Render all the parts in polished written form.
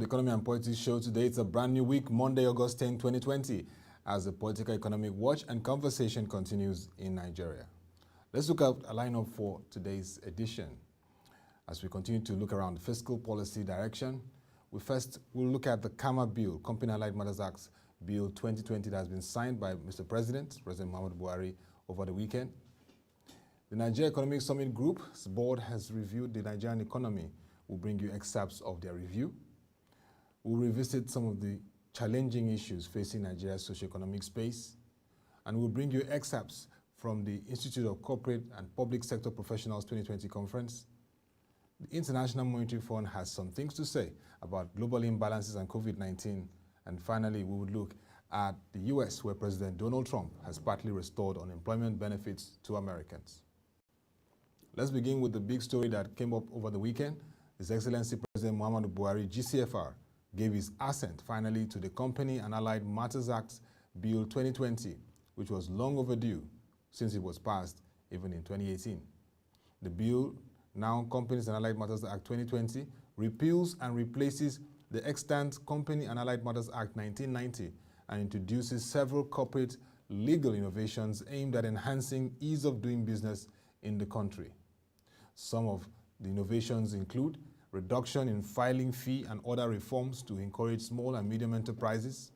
The Economy and Politics show today. It's a brand new week, Monday, August 10, 2020, as the political economic watch and conversation continues in Nigeria. Let's look at a lineup for today's edition. As we continue to look around fiscal policy direction, we'll look at the KAMA Bill, Company Allied Matters Act Bill 2020 that has been signed by Mr. President Muhammadu Buhari over the weekend. The Nigeria Economic Summit Group's board has reviewed the Nigerian economy. We'll bring you excerpts of their review. We'll revisit some of the challenging issues facing Nigeria's socio-economic space, and we'll bring you excerpts from the Institute of Corporate and Public Sector Professionals 2020 conference. The International Monetary Fund has some things to say about global imbalances and COVID-19. And finally, we would look at the US, where President Donald Trump has partly restored unemployment benefits to Americans. Let's begin with the big story that came up over the weekend. His Excellency President Muhammadu Buhari, GCFR, gave his assent finally to the Company and Allied Matters Act Bill 2020, which was long overdue since it was passed even in 2018. The bill, now Companies and Allied Matters Act 2020, repeals and replaces the extant Company and Allied Matters Act 1990 and introduces several corporate legal innovations aimed at enhancing ease of doing business in the country. Some of the innovations include reduction in filing fee and other reforms to encourage small and medium enterprises,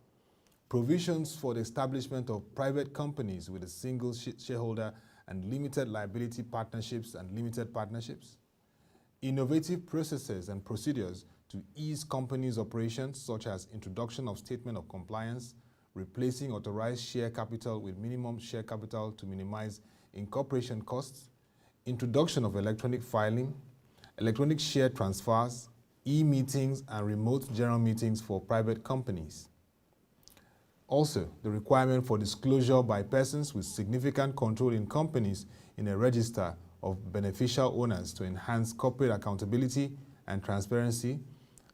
provisions for the establishment of private companies with a single shareholder and limited liability partnerships and limited partnerships, innovative processes and procedures to ease companies' operations, such as introduction of statement of compliance, replacing authorized share capital with minimum share capital to minimize incorporation costs, introduction of electronic filing, electronic share transfers, e-meetings, and remote general meetings for private companies. Also, the requirement for disclosure by persons with significant control in companies in a register of beneficial owners to enhance corporate accountability and transparency,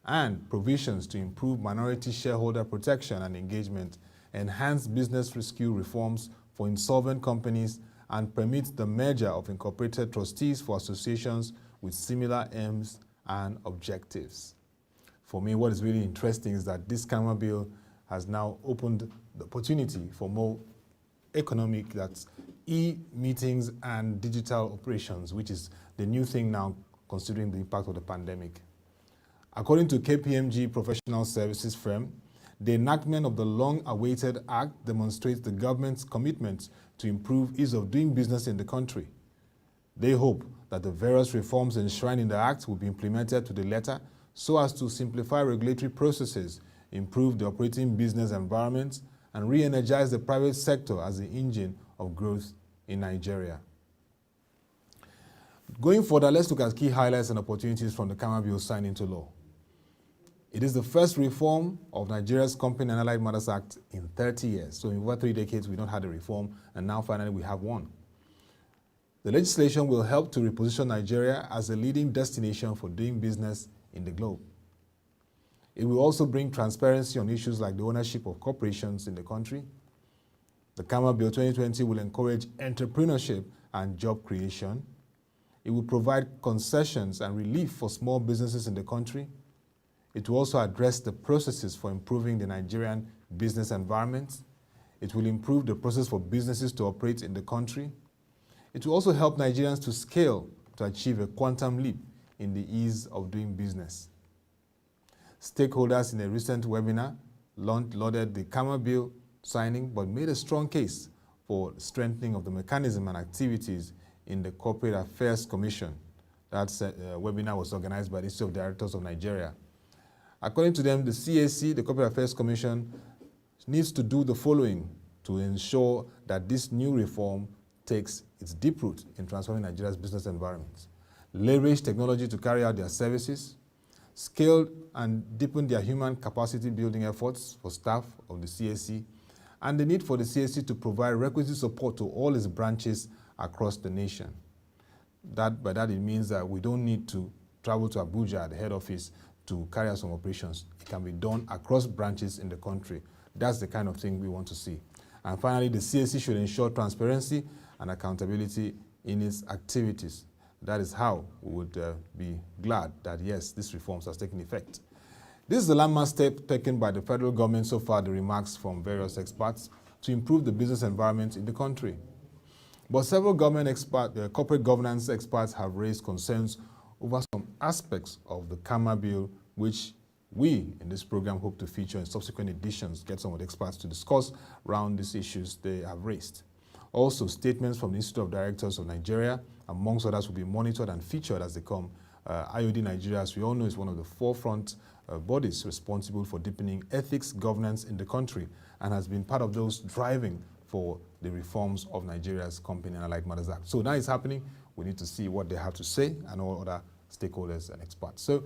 and provisions to improve minority shareholder protection and engagement, enhance business rescue reforms for insolvent companies, and permit the merger of incorporated trustees for associations with similar aims and objectives. For me, what is really interesting is that this KAMA bill has now opened the opportunity for more economic, that's e-meetings and digital operations, which is the new thing now considering the impact of the pandemic. According to KPMG professional services firm, the enactment of the long-awaited act demonstrates the government's commitment to improve ease of doing business in the country. They hope that the various reforms enshrined in the Act will be implemented to the letter so as to simplify regulatory processes, improve the operating business environment, and re-energize the private sector as the engine of growth in Nigeria. Going further, let's look at key highlights and opportunities from the KAMA Bill signed into law. It is the first reform of Nigeria's Company and Allied Matters Act in 30 years. So in over 3 decades, we've not had a reform, and now finally we have one. The legislation will help to reposition Nigeria as a leading destination for doing business in the globe. It will also bring transparency on issues like the ownership of corporations in the country. The KAMA Bill 2020 will encourage entrepreneurship and job creation. It will provide concessions and relief for small businesses in the country. It will also address the processes for improving the Nigerian business environment. It will improve the process for businesses to operate in the country. It will also help Nigerians to scale to achieve a quantum leap in the ease of doing business. Stakeholders in a recent webinar lauded the KAMA Bill signing, but made a strong case for strengthening of the mechanism and activities in the Corporate Affairs Commission. That webinar was organized by the Institute of Directors of Nigeria. According to them, the CAC, the Corporate Affairs Commission, needs to do the following to ensure that this new reform takes its deep root in transforming Nigeria's business environment. Leverage technology to carry out their services, scale and deepen their human capacity building efforts for staff of the CAC, and the need for the CAC to provide requisite support to all its branches across the nation. By that it means that we don't need to travel to Abuja, the head office, to carry out some operations. It can be done across branches in the country. That's the kind of thing we want to see. And finally, the CAC should ensure transparency and accountability in its activities. That is how we would be glad that, yes, these reforms have taken effect. This is the landmark step taken by the federal government so far, the remarks from various experts, to improve the business environment in the country. But several corporate governance experts have raised concerns over some aspects of the KAMA bill, which we in this program hope to feature in subsequent editions, get some of the experts to discuss around these issues they have raised. Also, statements from the Institute of Directors of Nigeria, amongst others, will be monitored and featured as they come. IOD Nigeria, as we all know, is one of the forefront bodies responsible for deepening ethics governance in the country and has been part of those driving for the reforms of Nigeria's Company and Allied Matters Act. So now it's happening. We need to see what they have to say and all other stakeholders and experts. So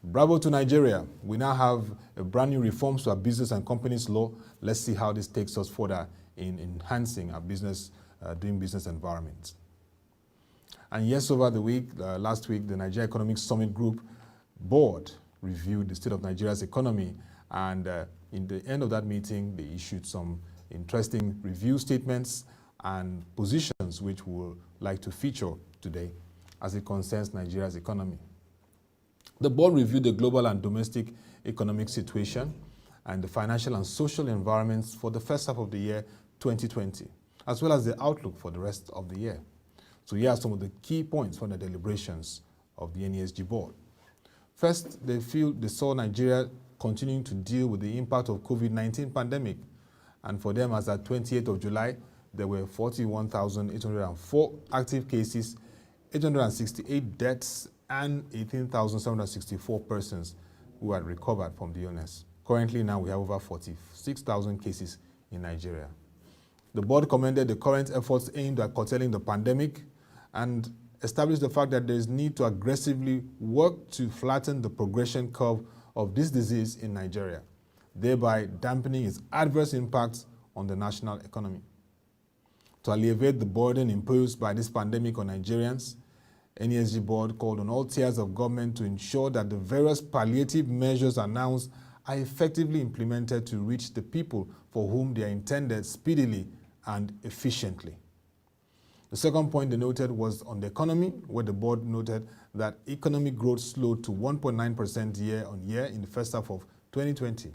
bravo to Nigeria. We now have a brand new reforms to our business and companies law. Let's see how this takes us further in enhancing our business, doing business environment. And yes, over the week, last week, the Nigeria Economic Summit Group board reviewed the state of Nigeria's economy, and in the end of that meeting, they issued some interesting review statements and positions which we would like to feature today as it concerns Nigeria's economy. The board reviewed the global and domestic economic situation and the financial and social environments for the first half of the year 2020, as well as the outlook for the rest of the year. So here are some of the key points from the deliberations of the NESG board. First, they saw Nigeria continuing to deal with the impact of COVID-19 pandemic. And for them, as at 28th of July, there were 41,804 active cases, 868 deaths, and 18,764 persons who had recovered from the illness. Currently now we have over 46,000 cases in Nigeria. The board commended the current efforts aimed at curtailing the pandemic and established the fact that there is need to aggressively work to flatten the progression curve of this disease in Nigeria, thereby dampening its adverse impacts on the national economy. To alleviate the burden imposed by this pandemic on Nigerians, NESG board called on all tiers of government to ensure that the various palliative measures announced are effectively implemented to reach the people for whom they are intended speedily and efficiently. The second point they noted was on the economy, where the board noted that economic growth slowed to 1.9% year-on-year in the first half of 2020,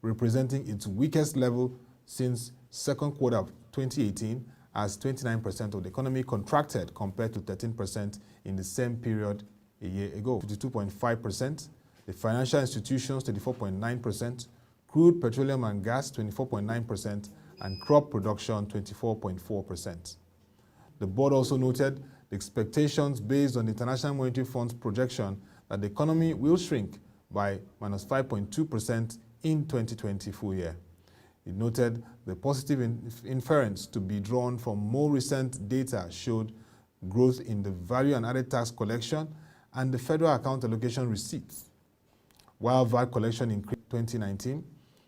representing its weakest level since second quarter of 2018, as 29% of the economy contracted compared to 13% in the same period a year ago. 52.5%, the financial institutions 34.9%, crude, petroleum and gas 24.9%, and crop production 24.4%. The board also noted the expectations based on the International Monetary Fund's projection that the economy will shrink by minus 5.2% in 2020 full year. It noted the positive inference to be drawn from more recent data showed growth in the value and added tax collection and the federal account allocation receipts. While VAT collection increased in 2019,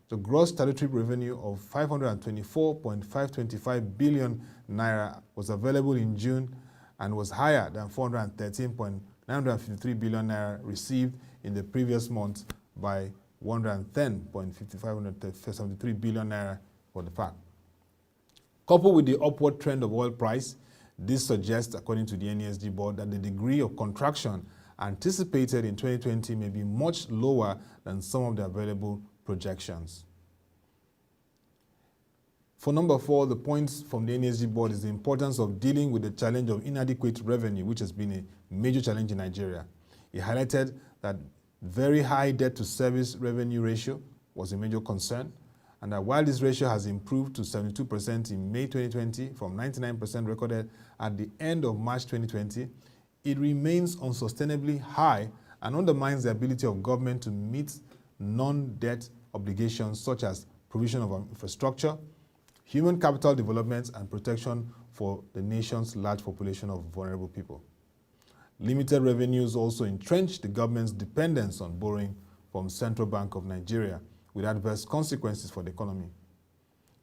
the gross statutory revenue of 524.525 billion naira was available in June and was higher than 413.953 billion naira received in the previous month by 110.573 billion naira for the fact. Coupled with the upward trend of oil price, this suggests, according to the NESG board, that the degree of contraction anticipated in 2020 may be much lower than some of the available projections. For number 4, the points from the NESG board is the importance of dealing with the challenge of inadequate revenue, which has been a major challenge in Nigeria. It highlighted that very high debt-to-service revenue ratio was a major concern, and that while this ratio has improved to 72% in May 2020 from 99% recorded at the end of March 2020, it remains unsustainably high and undermines the ability of government to meet non-debt obligations such as provision of infrastructure, human capital development, and protection for the nation's large population of vulnerable people. Limited revenues also entrench the government's dependence on borrowing from Central Bank of Nigeria, with adverse consequences for the economy.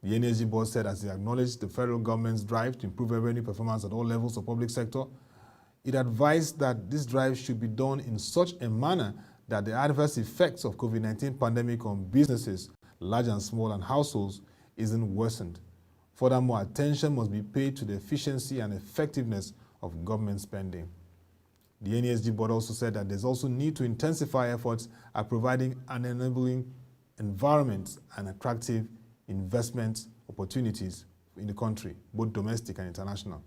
The NESG board said, as it acknowledged the federal government's drive to improve revenue performance at all levels of public sector, it advised that this drive should be done in such a manner that the adverse effects of COVID-19 pandemic on businesses, large and small, and households isn't worsened. Furthermore, attention must be paid to the efficiency and effectiveness of government spending. The NESG board also said that there's also need to intensify efforts at providing an enabling environment and attractive investment opportunities in the country, both domestic and international.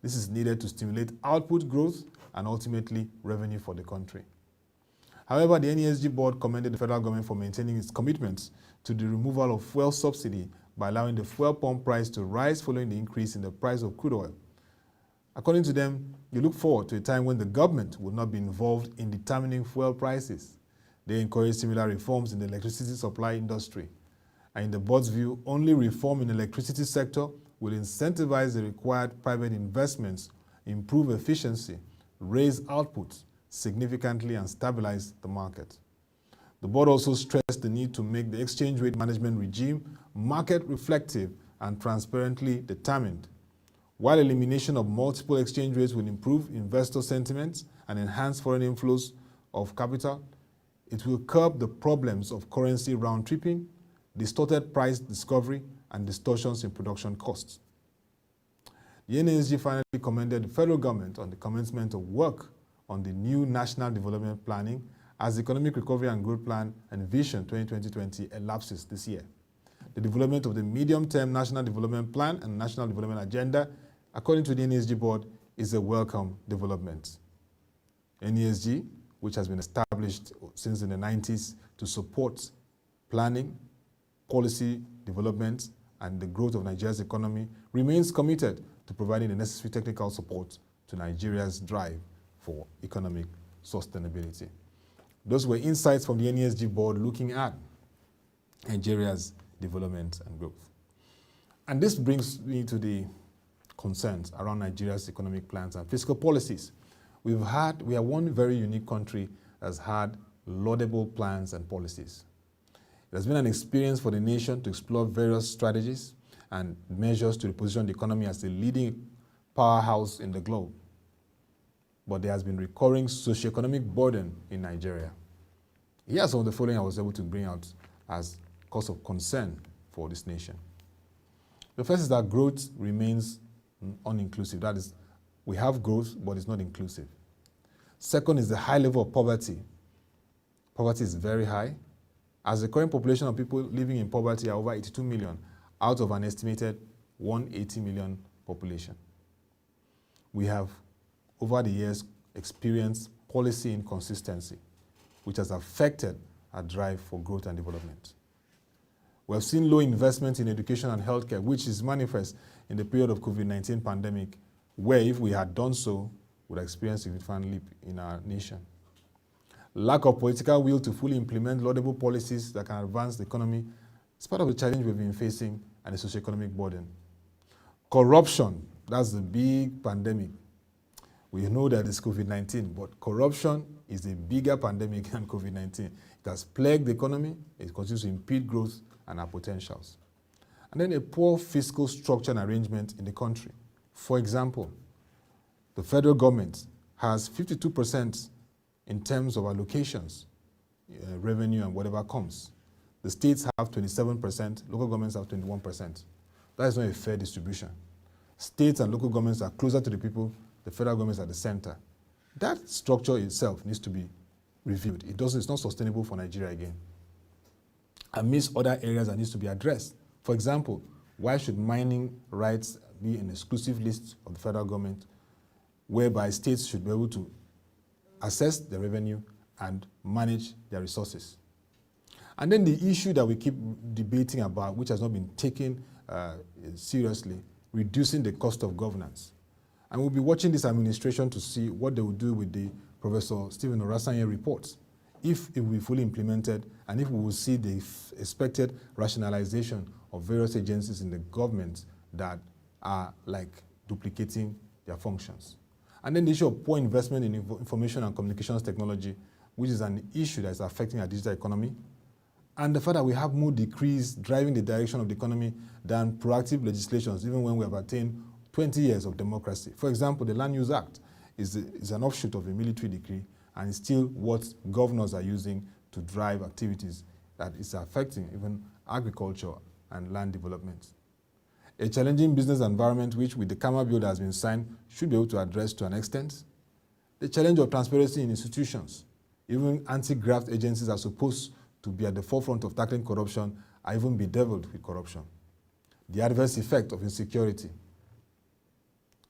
This is needed to stimulate output growth and ultimately revenue for the country. However, the NESG board commended the federal government for maintaining its commitments to the removal of fuel subsidy by allowing the fuel pump price to rise following the increase in the price of crude oil. According to them, they look forward to a time when the government will not be involved in determining fuel prices. They encourage similar reforms in the electricity supply industry. And in the board's view, only reform in the electricity sector will incentivize the required private investments, improve efficiency, raise output significantly, and stabilize the market. The board also stressed the need to make the exchange rate management regime market reflective and transparently determined. While elimination of multiple exchange rates will improve investor sentiments and enhance foreign inflows of capital, it will curb the problems of currency round-tripping, distorted price discovery, and distortions in production costs. The NESG finally commended the federal government on the commencement of work on the new National Development Planning as the Economic Recovery and Growth Plan and Vision 2020 elapses this year. The development of the medium-term National Development Plan and National Development Agenda, according to the NESG board, is a welcome development. NESG, which has been established since in the 90s to support planning, policy development, and the growth of Nigeria's economy, remains committed to providing the necessary technical support to Nigeria's drive for economic sustainability. Those were insights from the NESG board looking at Nigeria's development and growth. And this brings me to the concerns around Nigeria's economic plans and fiscal policies. We are one very unique country that has had laudable plans and policies. It has been an experience for the nation to explore various strategies and measures to reposition the economy as the leading powerhouse in the globe. But there has been recurring socioeconomic burden in Nigeria. Here are some of the following I was able to bring out as cause of concern for this nation. The first is that growth remains uninclusive. That is, we have growth, but it's not inclusive. Second is the high level of poverty. Poverty is very high. As the current population of people living in poverty are over 82 million out of an estimated 180 million population. We have, over the years, experienced policy inconsistency, which has affected our drive for growth and development. We have seen low investment in education and healthcare, which is manifest in the period of COVID-19 pandemic, where if we had done so, we would experience a significant leap in our nation. Lack of political will to fully implement laudable policies that can advance the economy is part of the challenge we've been facing and the socioeconomic burden. Corruption, that's the big pandemic. We know that it's COVID-19, but corruption is a bigger pandemic than COVID-19. It has plagued the economy, it continues to impede growth and our potentials. And then a poor fiscal structure and arrangement in the country. For example, the federal government has 52% in terms of allocations, revenue and whatever comes. The states have 27%, local governments have 21%. That is not a fair distribution. States and local governments are closer to the people, the federal government is at the center. That structure itself needs to be reviewed. It's not sustainable for Nigeria again. Amidst other areas that needs to be addressed. For example, why should mining rights be an exclusive list of the federal government, whereby states should be able to assess the revenue and manage their resources? And then the issue that we keep debating about, which has not been taken seriously, reducing the cost of governance. And we'll be watching this administration to see what they will do with the Professor Stephen Orasanye reports, if it will be fully implemented, and if we will see the expected rationalization of various agencies in the government that are like duplicating their functions. And then the issue of poor investment in information and communications technology, which is an issue that is affecting our digital economy, and the fact that we have more decrees driving the direction of the economy than proactive legislations, even when we have attained 20 years of democracy. For example, the Land Use Act is an offshoot of a military decree, and it's still what governors are using to drive activities that is affecting even agriculture and land development. A challenging business environment which, with the Kama Bill that has been signed, should be able to address to an extent. The challenge of transparency in institutions. Even anti-graft agencies are supposed to be at the forefront of tackling corruption are even bedeviled with corruption. The adverse effect of insecurity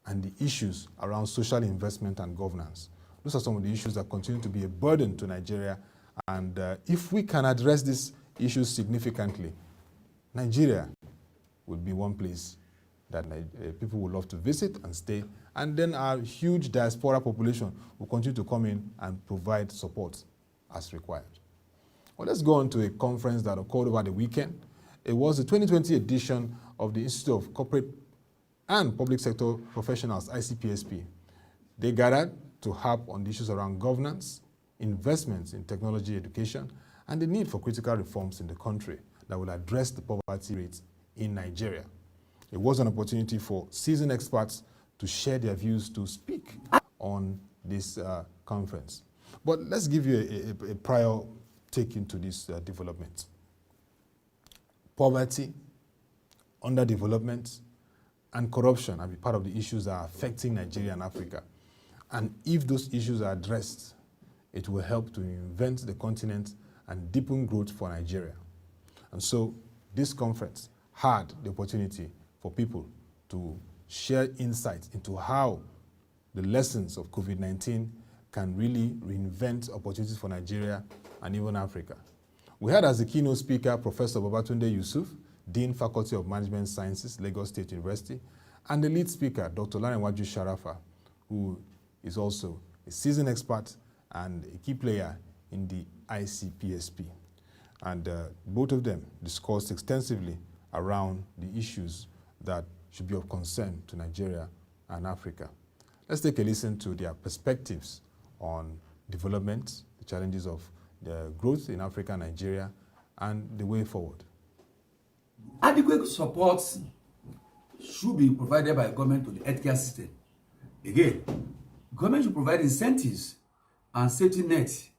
and the issues around social investment and governance. Those are some of the issues that continue to be a burden to Nigeria. And if we can address these issues significantly, Nigeria would be one place that people would love to visit and stay. And then our huge diaspora population will continue to come in and provide support as required. Well, let's go on to a conference that occurred over the weekend. It was the 2020 edition of the Institute of Corporate and Public Sector Professionals, ICPSP. They gathered to harp on the issues around governance, investments in technology education, and the need for critical reforms in the country that will address the poverty rates in Nigeria. It was an opportunity for seasoned experts to share their views, to speak on this conference. But let's give you a prior take into this development. Poverty, underdevelopment, and corruption are part of the issues that are affecting Nigeria and Africa. And if those issues are addressed, it will help to reinvent the continent and deepen growth for Nigeria. And so this conference had the opportunity for people to share insights into how the lessons of COVID-19 can really reinvent opportunities for Nigeria and even Africa. We had as the keynote speaker Professor Babatunde Yusuf, Dean, Faculty of Management Sciences, Lagos State University, and the lead speaker, Dr. Larenwaju Sharafa, who is also a seasoned expert and a key player in the ICPSP. And both of them discussed extensively around the issues that should be of concern to Nigeria and Africa. Let's take a listen to their perspectives on development, the challenges of the growth in Africa and Nigeria, and the way forward. Adequate support should be provided by government to the healthcare system. Again, government should provide incentives and safety nets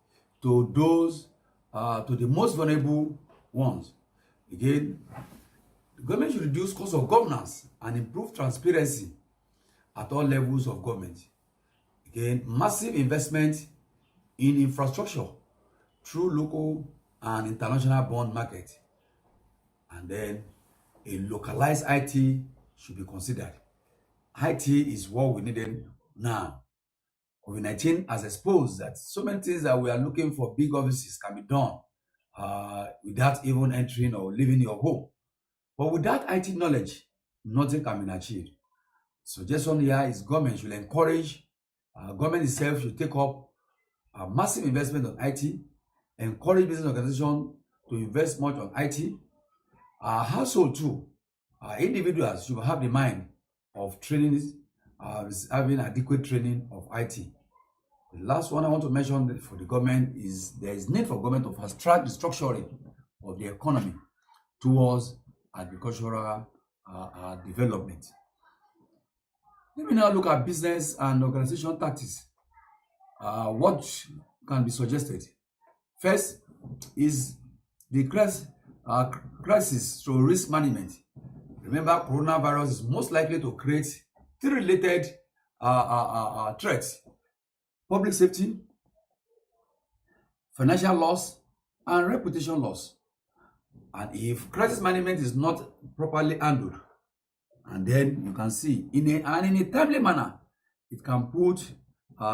to those, to the most vulnerable ones. Again, the government should reduce cost of governance and improve transparency at all levels of government. Again, massive investment in infrastructure through local and international bond market. And then a localized IT should be considered. IT is what we needed now. COVID-19 has exposed that so many things that we are looking for big offices can be done without even entering or leaving your home. But without IT knowledge, nothing can be achieved. Suggestion here is government should encourage, government itself should take up a massive investment on IT, encourage business organizations to invest much on IT. Household too, individuals should have the mind of training, having adequate training of IT. The last one I want to mention for the government is there is need for government to fast track the structuring of the economy towards agricultural development. Let me now look at business and organization tactics. What can be suggested? First is the crisis through risk management. Remember, coronavirus is most likely to create three related threats: public safety, financial loss, and reputation loss. And if crisis management is not properly handled, and then you can see in a timely manner, it can put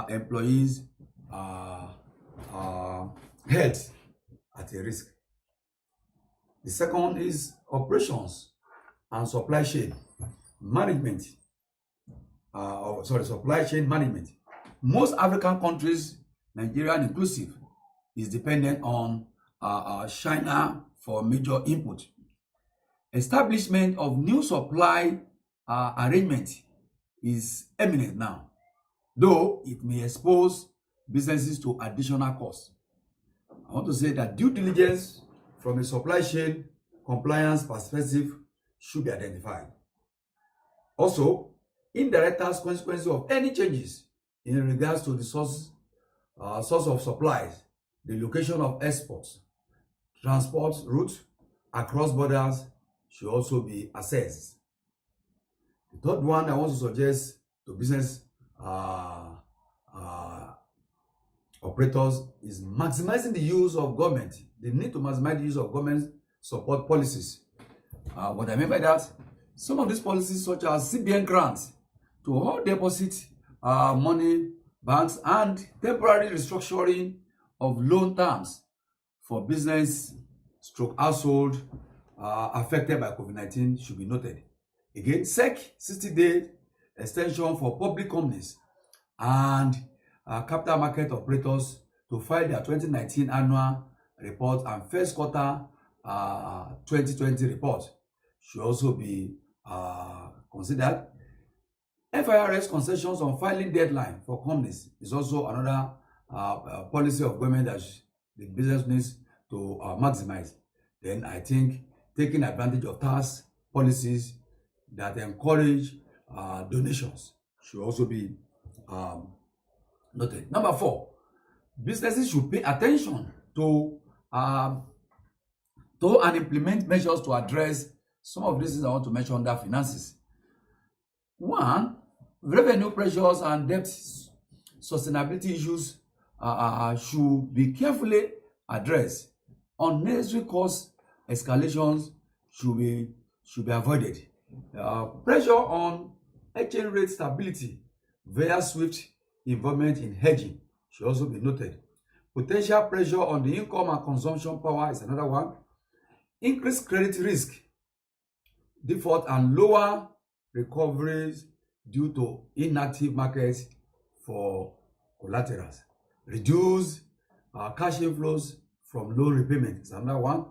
employees' health at a risk. The second is operations and supply chain management. Supply chain management. Most African countries, Nigeria inclusive, is dependent on China for major input. Establishment of new supply arrangement is imminent now, though it may expose businesses to additional costs. I want to say that due diligence from a supply chain compliance perspective should be identified. Also, indirect consequences of any changes in regards to the source of supplies, the location of exports, transport routes across borders should also be assessed. The third one I want to suggest to business operators is maximizing the use of government. They need to maximize the use of government support policies. What I mean by that, some of these policies such as CBN grants to all deposit money banks and temporary restructuring of loan terms for business stroke household affected by COVID-19 should be noted. Again, SEC 60-day extension for public companies and capital market operators to file their 2019 annual report and first quarter 2020 report should also be considered. FIRS concessions on filing deadline for companies is also another policy of government that the business needs to maximize. Then I think taking advantage of tax policies that encourage donations should also be noted. Number 4, businesses should pay attention to and implement measures to address some of these things I want to mention under finances. 1, revenue pressures and debt sustainability issues should be carefully addressed. Unnecessary cost escalations should be avoided. Pressure on exchange rate stability via swift involvement in hedging should also be noted. Potential pressure on the income and consumption power is another one. Increased credit risk, default, and lower recoveries due to inactive markets for collaterals. Reduce cash inflows from loan repayment is another one.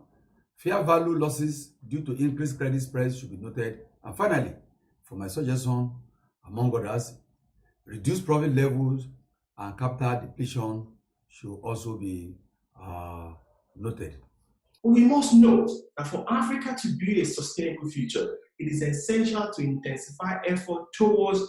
Fair value losses due to increased credit spreads should be noted. And finally, for my suggestion, among others, reduced profit levels and capital depletion should also be noted. We must note that for Africa to build a sustainable future, it is essential to intensify effort towards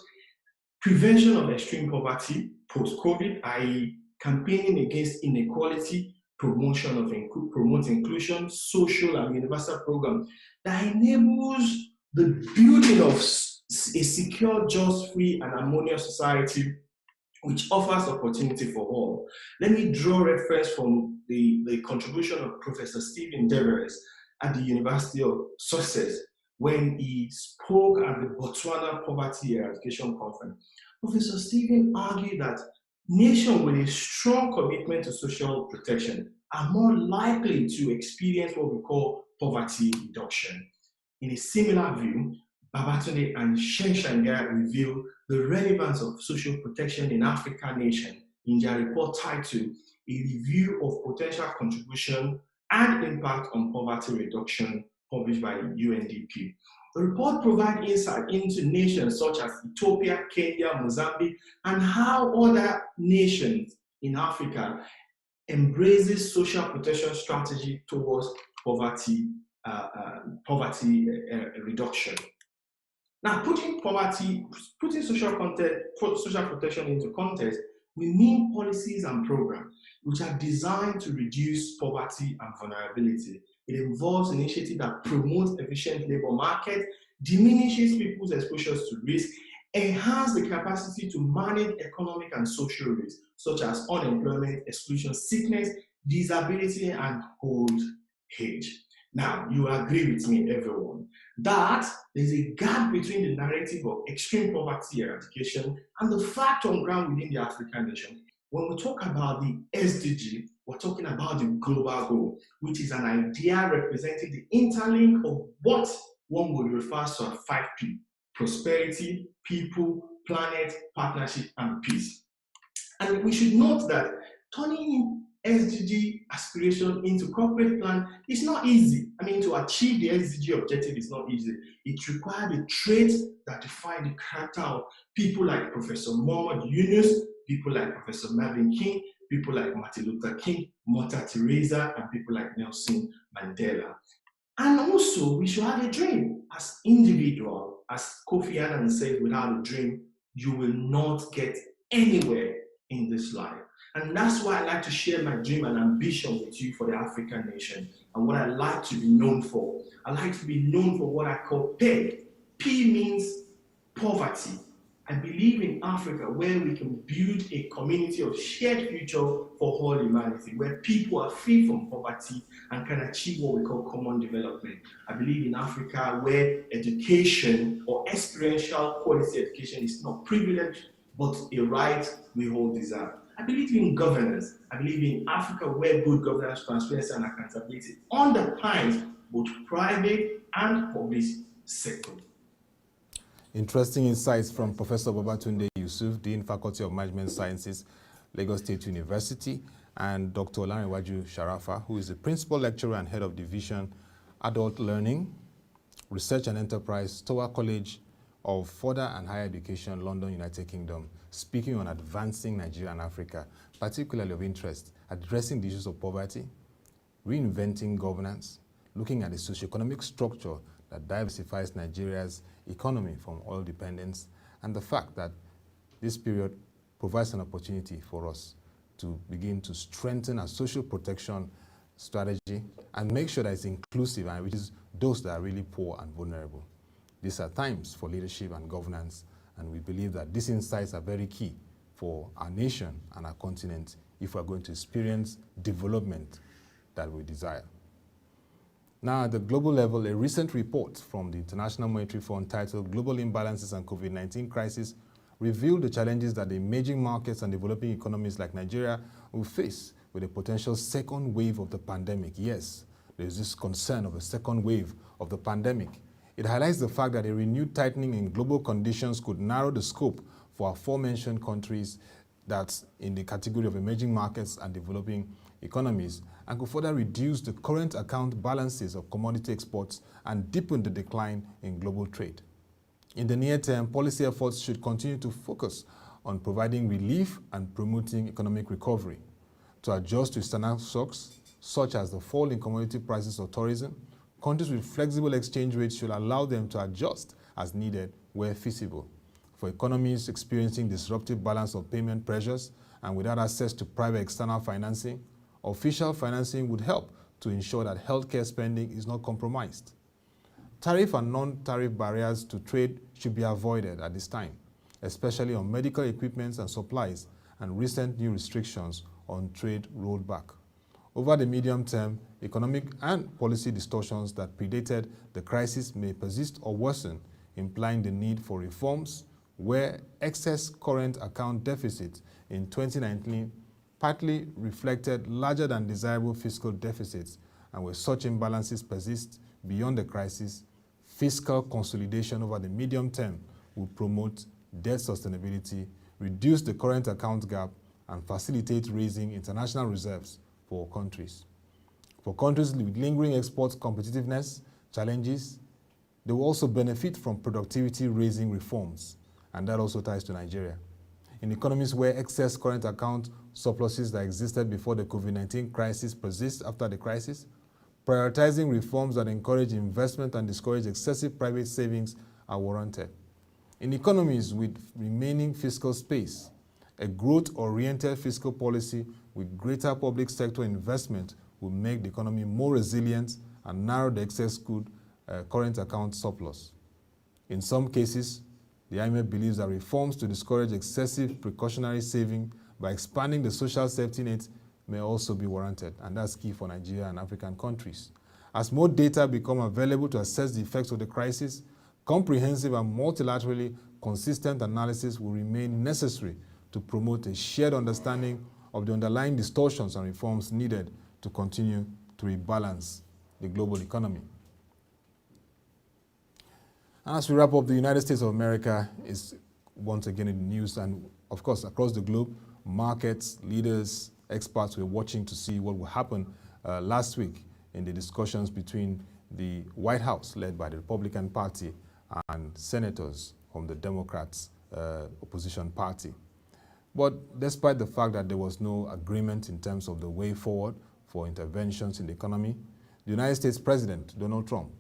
prevention of extreme poverty post-COVID, i.e. campaigning against inequality, promote inclusion, social and universal programs that enables the building of a secure, just, free, and harmonious society which offers opportunity for all. Let me draw reference from the contribution of Professor Stephen Deveres at the University of Sussex when he spoke at the Botswana Poverty Eradication Conference. Professor Stephen argued that nations with a strong commitment to social protection are more likely to experience what we call poverty reduction. In a similar view, Babatunde and Shenshangai reveal the relevance of social protection in African nations in their report titled A Review of Potential Contribution and Impact on Poverty Reduction, published by UNDP. The report provides insight into nations such as Ethiopia, Kenya, Mozambique, and how other nations in Africa embraces social protection strategy towards poverty reduction. Now, putting social protection into context, we mean policies and programs which are designed to reduce poverty and vulnerability. It involves initiatives that promote efficient labor market, diminishes people's exposures to risk, enhance the capacity to manage economic and social risks, such as unemployment, exclusion, sickness, disability, and old age. Now, you agree with me, everyone, that there's a gap between the narrative of extreme poverty eradication and the fact on ground within the African nation. When we talk about the SDG, we're talking about the global goal, which is an idea representing the interlink of what one would refer to as 5P: prosperity, people, planet, partnership, and peace. And we should note that turning SDG aspiration into corporate plan is not easy. I mean, to achieve the SDG objective is not easy. It requires the traits that define the character of people like Professor Muhammad Yunus, people like Professor Marvin King, people like Martin Luther King, Mother Teresa, and people like Nelson Mandela. And also, we should have a dream as individuals. As Kofi Annan said, without a dream, you will not get anywhere in this life. And that's why I like to share my dream and ambition with you for the African nation and what I like to be known for. I like to be known for what I call PEG. P means poverty, I believe in Africa where we can build a community of shared future for all humanity, where people are free from poverty and can achieve what we call common development. I believe in Africa where education or experiential quality education is not privilege, but a right we all deserve. I believe in governance. I believe in Africa where good governance, transparency, and accountability underpins both private and public sector. Interesting insights from Professor Babatunde Yusuf, Dean Faculty of Management Sciences, Lagos State University, and Dr. Olanrewaju Sharafa, who is the Principal Lecturer and Head of Division, Adult Learning, Research and Enterprise, Stowa College of Further and Higher Education, London, United Kingdom, speaking on advancing Nigeria and Africa, particularly of interest, addressing the issues of poverty, reinventing governance, looking at the socioeconomic structure that diversifies Nigeria's economy from oil dependence, and the fact that this period provides an opportunity for us to begin to strengthen our social protection strategy and make sure that it's inclusive and reaches those that are really poor and vulnerable. These are times for leadership and governance, and we believe that these insights are very key for our nation and our continent if we're going to experience development that we desire. Now, at the global level, a recent report from the International Monetary Fund titled Global Imbalances and COVID-19 Crisis revealed the challenges that the emerging markets and developing economies like Nigeria will face with a potential second wave of the pandemic. Yes, there is this concern of a second wave of the pandemic. It highlights the fact that a renewed tightening in global conditions could narrow the scope for aforementioned countries that's in the category of emerging markets and developing economies, and could further reduce the current account balances of commodity exports and deepen the decline in global trade. In the near term, policy efforts should continue to focus on providing relief and promoting economic recovery. To adjust to external shocks, such as the fall in commodity prices or tourism, countries with flexible exchange rates should allow them to adjust as needed where feasible. For economies experiencing disruptive balance of payment pressures and without access to private external financing, official financing would help to ensure that healthcare spending is not compromised. Tariff and non-tariff barriers to trade should be avoided at this time, especially on medical equipment and supplies, and recent new restrictions on trade rolled back. Over the medium term, economic and policy distortions that predated the crisis may persist or worsen, implying the need for reforms where excess current account deficit in 2019 partly reflected larger than desirable fiscal deficits, and where such imbalances persist beyond the crisis, fiscal consolidation over the medium term will promote debt sustainability, reduce the current account gap, and facilitate raising international reserves for countries. For countries with lingering export competitiveness challenges, they will also benefit from productivity-raising reforms, and that also ties to Nigeria. In economies where excess current account surpluses that existed before the COVID-19 crisis persist after the crisis, prioritizing reforms that encourage investment and discourage excessive private savings are warranted. In economies with remaining fiscal space, a growth-oriented fiscal policy with greater public sector investment will make the economy more resilient and narrow the excess current account surplus. In some cases, the IMF believes that reforms to discourage excessive precautionary saving by expanding the social safety net may also be warranted, and that's key for Nigeria and African countries. As more data become available to assess the effects of the crisis, comprehensive and multilaterally consistent analysis will remain necessary to promote a shared understanding of the underlying distortions and reforms needed to continue to rebalance the global economy. And as we wrap up, the United States of America is once again in the news, and of course across the globe, markets, leaders, experts were watching to see what will happen last week in the discussions between the White House, led by the Republican Party, and senators from the Democrats' opposition party. But despite the fact that there was no agreement in terms of the way forward for interventions in the economy, the United States President, Donald Trump,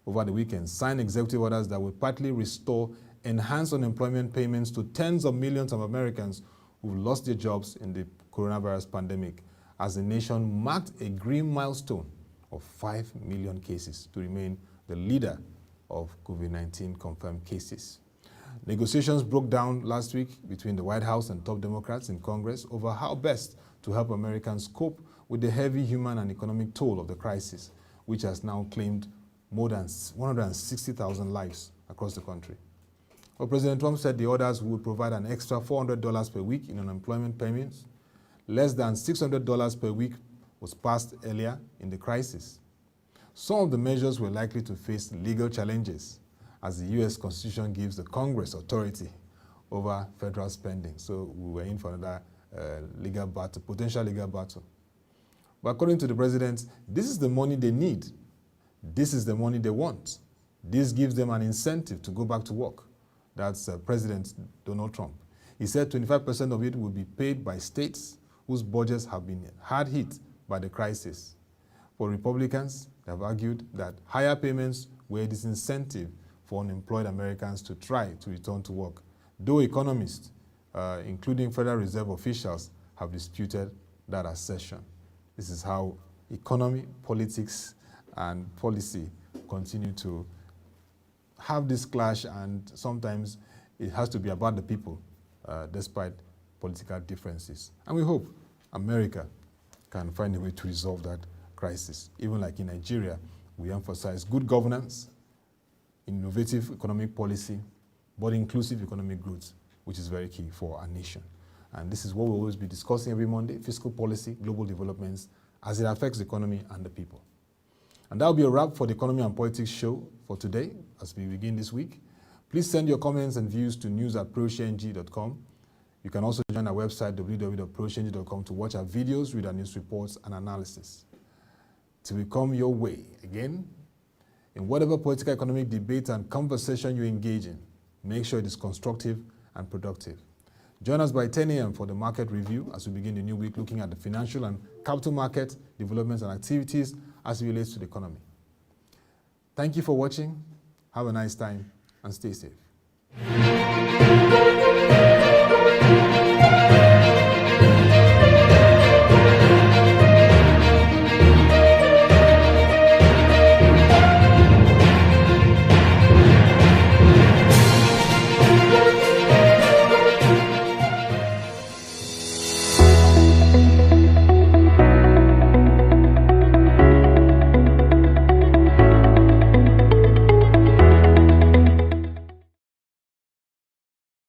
over the weekend signed executive orders that will partly restore enhanced unemployment payments to tens of millions of Americans who've lost their jobs in the coronavirus pandemic, as the nation marked a grim milestone of 5 million cases to remain the leader of COVID-19 confirmed cases. Negotiations broke down last week between the White House and top Democrats in Congress over how best to help Americans cope with the heavy human and economic toll of the crisis, which has now claimed more than 160,000 lives across the country. Well, President Trump said the orders would provide an extra $400 per week in unemployment payments. Less than $600 per week was passed earlier in the crisis. Some of the measures were likely to face legal challenges, as the U.S. Constitution gives the Congress authority over federal spending. So we were in for another legal battle, potential legal battle. But according to the president, this is the money they need. This is the money they want. This gives them an incentive to go back to work. That's President Donald Trump. He said 25% of it will be paid by states whose budgets have been hard hit by the crisis. For Republicans, they have argued that higher payments were a disincentive for unemployed Americans to try to return to work, though economists, including Federal Reserve officials, have disputed that assertion. This is how economy, politics, and policy continue to have this clash, and sometimes it has to be about the people, despite political differences. And we hope America can find a way to resolve that crisis. Even like in Nigeria, we emphasize good governance, innovative economic policy, but inclusive economic growth, which is very key for our nation. And this is what we'll always be discussing every Monday: fiscal policy, global developments, as it affects the economy and the people. And that will be a wrap for the Economy and Politics show for today as we begin this week. Please send your comments and views to news@prochng.com. You can also join our website, www.prochng.com, to watch our videos, read our news reports, and analysis. To become your way again, in whatever political economic debate and conversation you engage in, make sure it is constructive and productive. Join us by 10 a.m. for the market review as we begin the new week, looking at the financial and capital market developments and activities as it relates to the economy. Thank you for watching. Have a nice time and stay safe.